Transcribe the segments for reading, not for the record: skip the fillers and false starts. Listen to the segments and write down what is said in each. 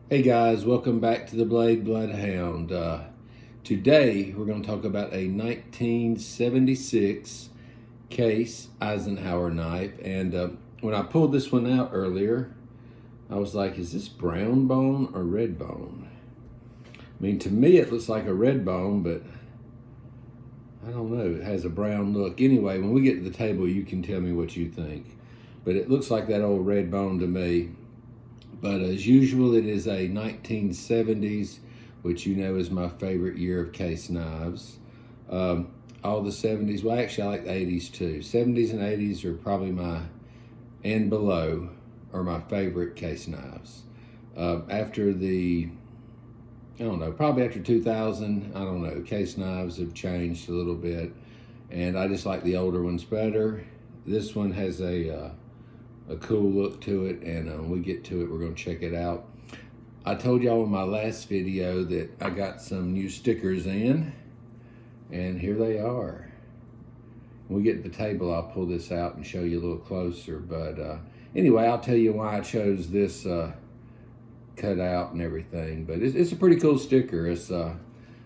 Hey guys, welcome back to the Blade Bloodhound. Today we're going to talk about a 1976 Case Eisenhower knife. And when I pulled this one out earlier, I was like, is this brown bone or red bone? I mean, to me it looks like a red bone, but I don't know. It has a brown look. Anyway, when we get to the table, you can tell me what you think. But it looks like that old red bone to me. But as usual, it is a 1970s, which you know is my favorite year of case knives. All the 70s, well, actually, I like the 80s too. 70s and 80s are probably and below, are my favorite case knives. After I don't know, probably after 2000, I don't know, case knives have changed a little bit. And I just like the older ones better. This one has a cool look to it, and when we get to it, we're going to check it out. I told y'all in my last video that I got some new stickers in, and here they are. When we get to the table, I'll pull this out and show you a little closer, but anyway, I'll tell you why I chose this cut out and everything. But it's a pretty cool sticker. It's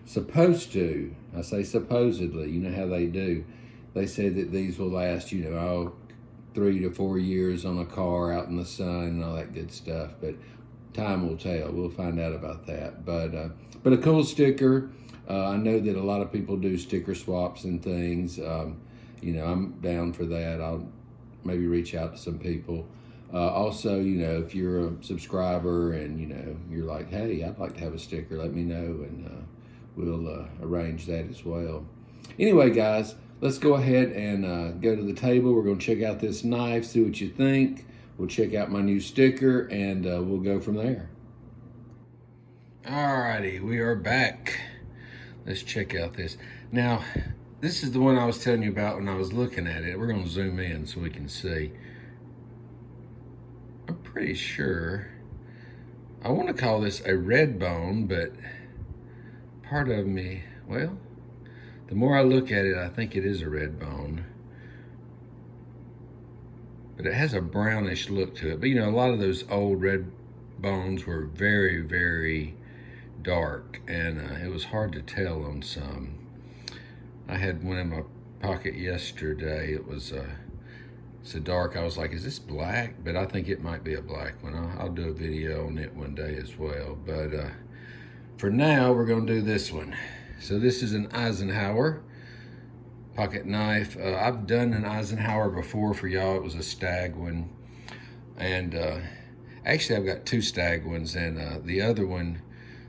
supposed to, I say supposedly, you know how they do. They say that these will last, 3 to 4 years on a car out in the sun and all that good stuff, but time will tell. We'll find out about that. But a cool sticker. I know that a lot of people do sticker swaps and things. I'm down for that. I'll maybe reach out to some people. Also, if you're a subscriber and you're like, hey, I'd like to have a sticker, let me know, and we'll arrange that as well. Anyway, guys, let's go ahead and go to the table. We're going to check out this knife, see what you think. We'll check out my new sticker, and we'll go from there. Alrighty, we are back. Let's check out this. Now, this is the one I was telling you about when I was looking at it. We're going to zoom in so we can see. I'm pretty sure, I want to call this a red bone, but part of me, well, the more I look at it, I think it is a red bone. But it has a brownish look to it. But a lot of those old red bones were very, very dark, and it was hard to tell on some. I had one in my pocket yesterday. It was so dark, I was like, is this black? But I think it might be a black one. I'll do a video on it one day as well. But for now, we're going to do this one. So this is an Eisenhower pocket knife. I've done an Eisenhower before for y'all. It was a stag one. And actually, I've got 2 stag ones. And the other one,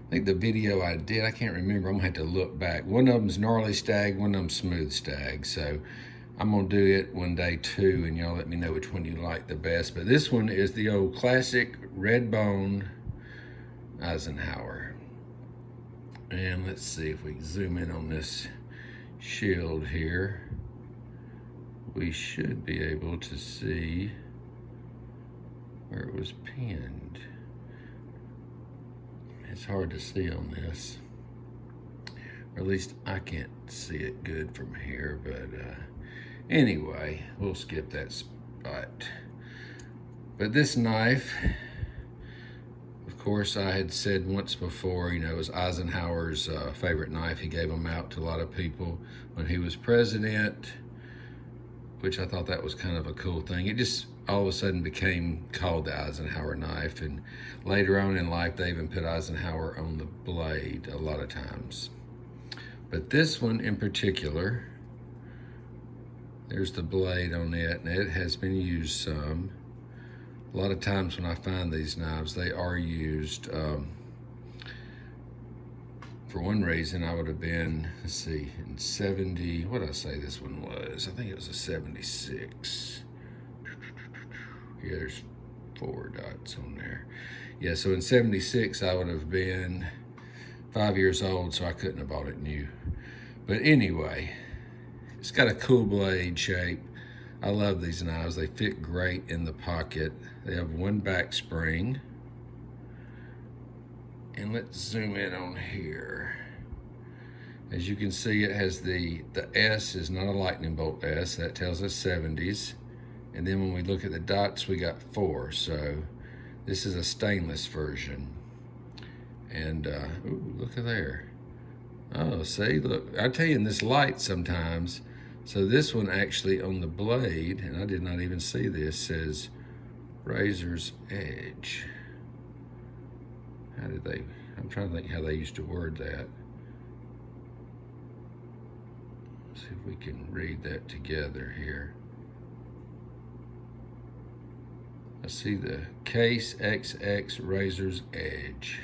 I think the video I did, I can't remember. I'm going to have to look back. One of them's gnarly stag, one of them's smooth stag. So I'm going to do it one day too, and y'all let me know which one you like the best. But this one is the old classic red bone Eisenhower. And let's see if we can zoom in on this shield here. We should be able to see where it was pinned. It's hard to see on this. Or at least I can't see it good from here, but anyway, we'll skip that spot. But this knife, of course, I had said once before, it was Eisenhower's favorite knife. He gave them out to a lot of people when he was president, which I thought that was kind of a cool thing. It just all of a sudden became called the Eisenhower knife, and later on in life, they even put Eisenhower on the blade a lot of times. But this one in particular, there's the blade on it, and it has been used some. A lot of times when I find these knives, they are used. For one reason, I would have been, let's see, in 70, what did I say this one was? I think it was a 76. Yeah, there's 4 dots on there. Yeah, so in 76, I would have been 5 years old, so I couldn't have bought it new. But anyway, it's got a cool blade shape. I love these knives. They fit great in the pocket. They have 1 back spring. And let's zoom in on here. As you can see, it has the S is not a lightning bolt S. That tells us 70s. And then when we look at the dots, we got 4. So this is a stainless version. And ooh, look at there. Oh, see, look, I tell you, in this light sometimes, so this one actually on the blade, and I did not even see this, says razor's edge. How did they, I'm trying to think how they used to word that. Let's see if we can read that together here. I see the Case XX razor's edge.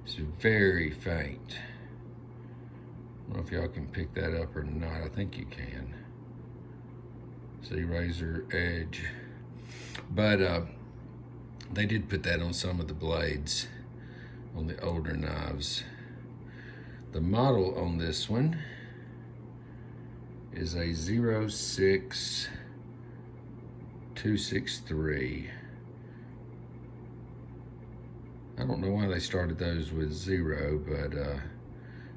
It's very faint. I don't know if y'all can pick that up or not. I think you can. See, razor edge. But they did put that on some of the blades on the older knives. The model on this one is a 06263. I don't know why they started those with 0, but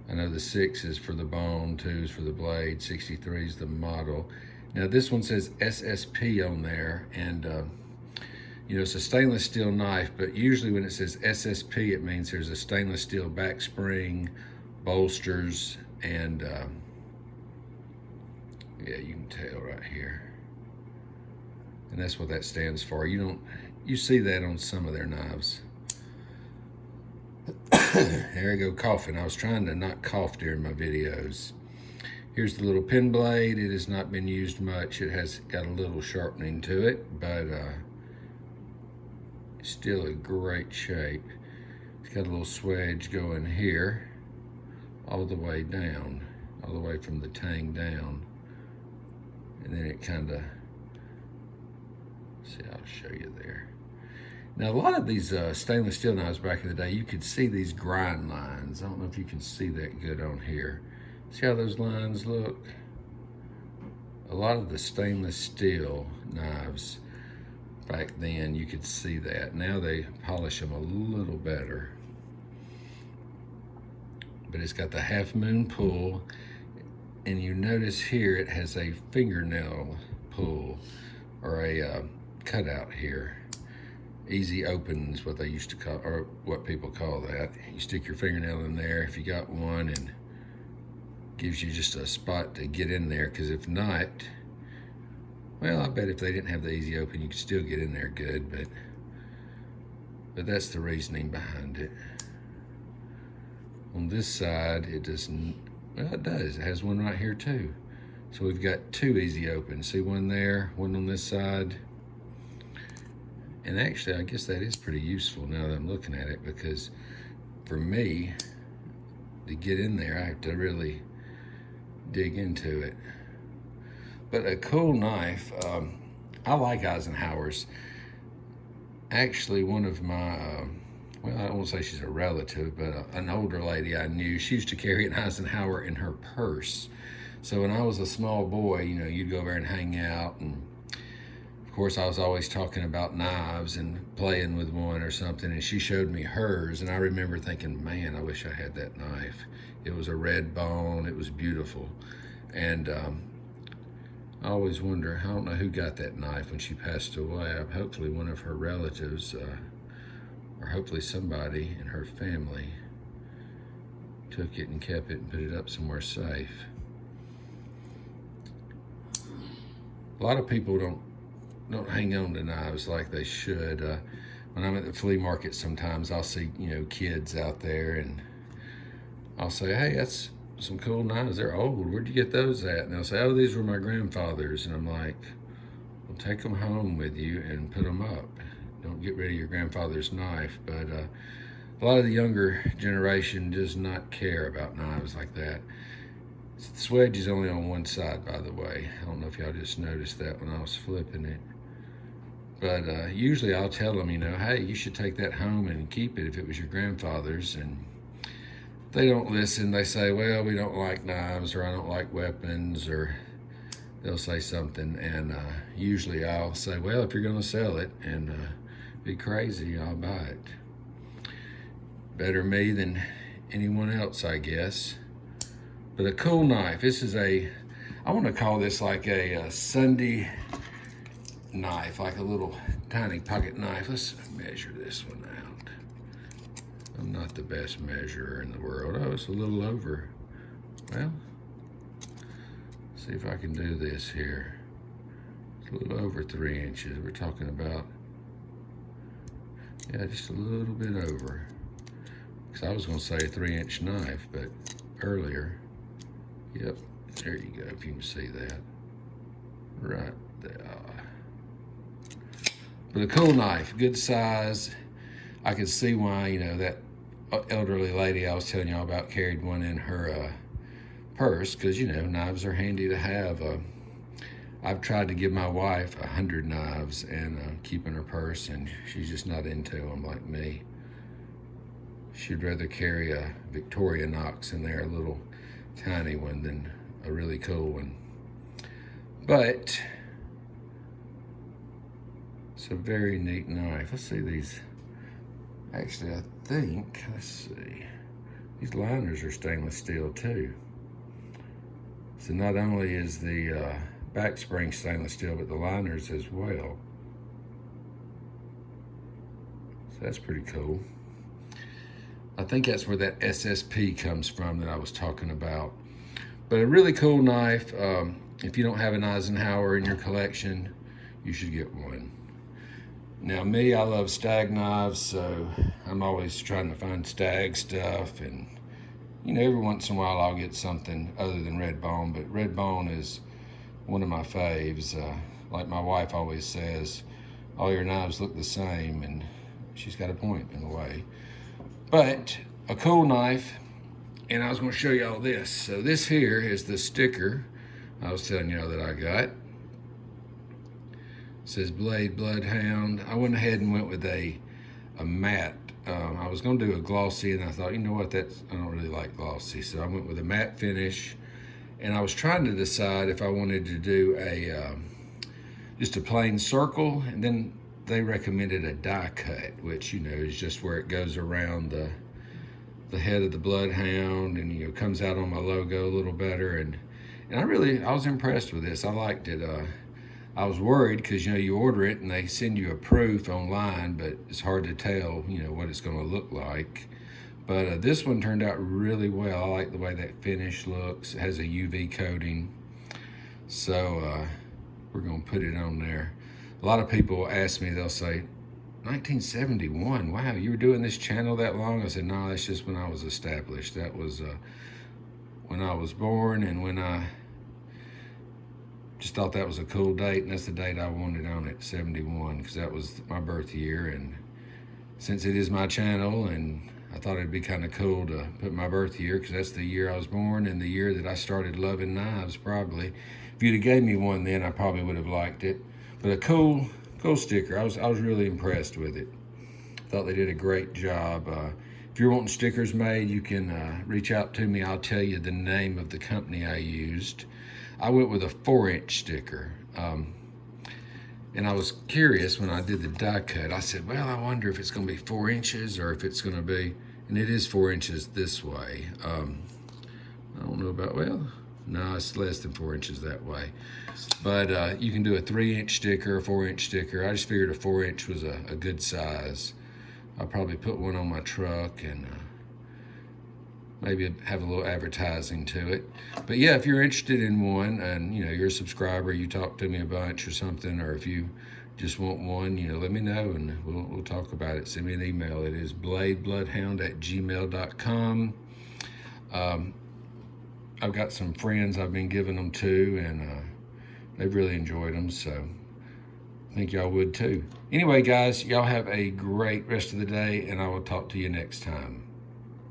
I know the 6 is for the bone, 2 is for the blade, 63 is the model. Now this one says SSP on there, and you know, it's a stainless steel knife, but usually when it says SSP, it means there's a stainless steel back spring, bolsters, and yeah, you can tell right here. And that's what that stands for. You see that on some of their knives. There I go coughing. I was trying to not cough during my videos. Here's the little pin blade. It has not been used much. It has got a little sharpening to it, but it's still a great shape. It's got a little swedge going here, all the way down, all the way from the tang down. And then it kind of, see, I'll show you there. Now, a lot of these stainless steel knives back in the day, you could see these grind lines. I don't know if you can see that good on here. See how those lines look? A lot of the stainless steel knives back then, you could see that. Now they polish them a little better. But it's got the half moon pull, and you notice here it has a fingernail pull, or a cutout here. Easy open is what they used to call, or what people call that. You stick your fingernail in there if you got one, and gives you just a spot to get in there, because if not, well, I bet if they didn't have the easy open, you could still get in there good, but that's the reasoning behind it. On this side, it doesn't, well, it does. It has one right here too. So we've got 2 easy opens. See one there, one on this side. And actually, I guess that is pretty useful now that I'm looking at it, because for me, to get in there, I have to really dig into it. But a cool knife, I like Eisenhowers. Actually, one of my, well, I won't say she's a relative, but an older lady I knew, she used to carry an Eisenhower in her purse. So when I was a small boy, you know, you'd go over and hang out, and of course, I was always talking about knives and playing with one or something, and she showed me hers, and I remember thinking, man, I wish I had that knife. It was a red bone, it was beautiful. And I always wonder, I don't know who got that knife when she passed away. Hopefully one of her relatives, or hopefully somebody in her family took it and kept it and put it up somewhere safe. A lot of people don't hang on to knives like they should. When I'm at the flea market, sometimes I'll see, you know, kids out there, and I'll say, hey, that's some cool knives. They're old. Where'd you get those at? And they'll say, oh, these were my grandfather's. And I'm like, well, take them home with you and put them up. Don't get rid of your grandfather's knife. But a lot of the younger generation does not care about knives like that. The swedge is only on one side, by the way. I don't know if y'all just noticed that when I was flipping it. But usually I'll tell them, you know, hey, you should take that home and keep it if it was your grandfather's. And they don't listen. They say, well, we don't like knives, or I don't like weapons, or they'll say something. And usually I'll say, well, if you're going to sell it and be crazy, I'll buy it. Better me than anyone else, I guess. But a cool knife. This is I want to call this like a Sunday knife, like a little tiny pocket knife. Let's measure this one out. I'm not the best measurer in the world. Oh, it's a little over. Well, see if I can do this here. It's a little over 3 inches. We're talking about, yeah, just a little bit over. Because I was going to say a 3-inch knife, but earlier, yep, there you go, if you can see that. Right there. But a cool knife, good size. I could see why, you know, that elderly lady I was telling y'all about carried one in her purse, because, you know, knives are handy to have. I've tried to give my wife 100 knives and keep in her purse, and she's just not into them like me. She'd rather carry a Victorinox in there, a little tiny one, than a really cool one. But it's a very neat knife. Let's see these. Actually, I think, let's see, these liners are stainless steel too. So not only is the back spring stainless steel, but the liners as well. So that's pretty cool. I think that's where that SSP comes from that I was talking about. But a really cool knife. If you don't have an Eisenhower in your collection, you should get one. Now me, I love stag knives, so I'm always trying to find stag stuff, and you know, every once in a while I'll get something other than red bone, but red bone is one of my faves. Like my wife always says, all your knives look the same, and she's got a point in a way. But a cool knife, and I was going to show y'all this. So this here is the sticker I was telling y'all that I got. It says Blade Bloodhound. I went ahead and went with a matte. I was going to do a glossy, and I thought, you know what, I don't really like glossy, so I went with a matte finish. And I was trying to decide if I wanted to do just a plain circle, and then they recommended a die cut, which, you know, is just where it goes around the head of the Bloodhound, and, you know, comes out on my logo a little better. And I was impressed with this. I liked it. I was worried because, you know, you order it and they send you a proof online, but it's hard to tell, you know, what it's going to look like. But this one turned out really well. I like the way that finish looks. It has a UV coating. So we're going to put it on there. A lot of people ask me, they'll say, 1971, wow, you were doing this channel that long? I said, no, that's just when I was established. That was when I was born, and when I just thought that was a cool date, and that's the date I wanted on it, 71, because that was my birth year. And since it is my channel, and I thought it'd be kind of cool to put my birth year, because that's the year I was born and the year that I started loving knives, probably. If you'd have gave me one then, I probably would have liked it. But a cool sticker. I was really impressed with it. Thought they did a great job. If you're wanting stickers made, you can reach out to me. I'll tell you the name of the company I used. I went with a 4-inch sticker. And I was curious when I did the die cut. I said, well, I wonder if it's going to be 4 inches or if it's going to be, and it is 4 inches this way. I don't know about, well, no, it's less than 4 inches that way. But you can do a 3-inch sticker, a 4-inch sticker. I just figured a 4-inch was a good size. I'll probably put one on my truck and maybe have a little advertising to it. But yeah, if you're interested in one, and you know, you're a subscriber, you talk to me a bunch or something, or if you just want one, you know, let me know and we'll talk about it. Send me an email. It is bladebloodhound@gmail.com. I've got some friends I've been giving them to, and they've really enjoyed them, so I think y'all would too. Anyway, guys, y'all have a great rest of the day, and I will talk to you next time.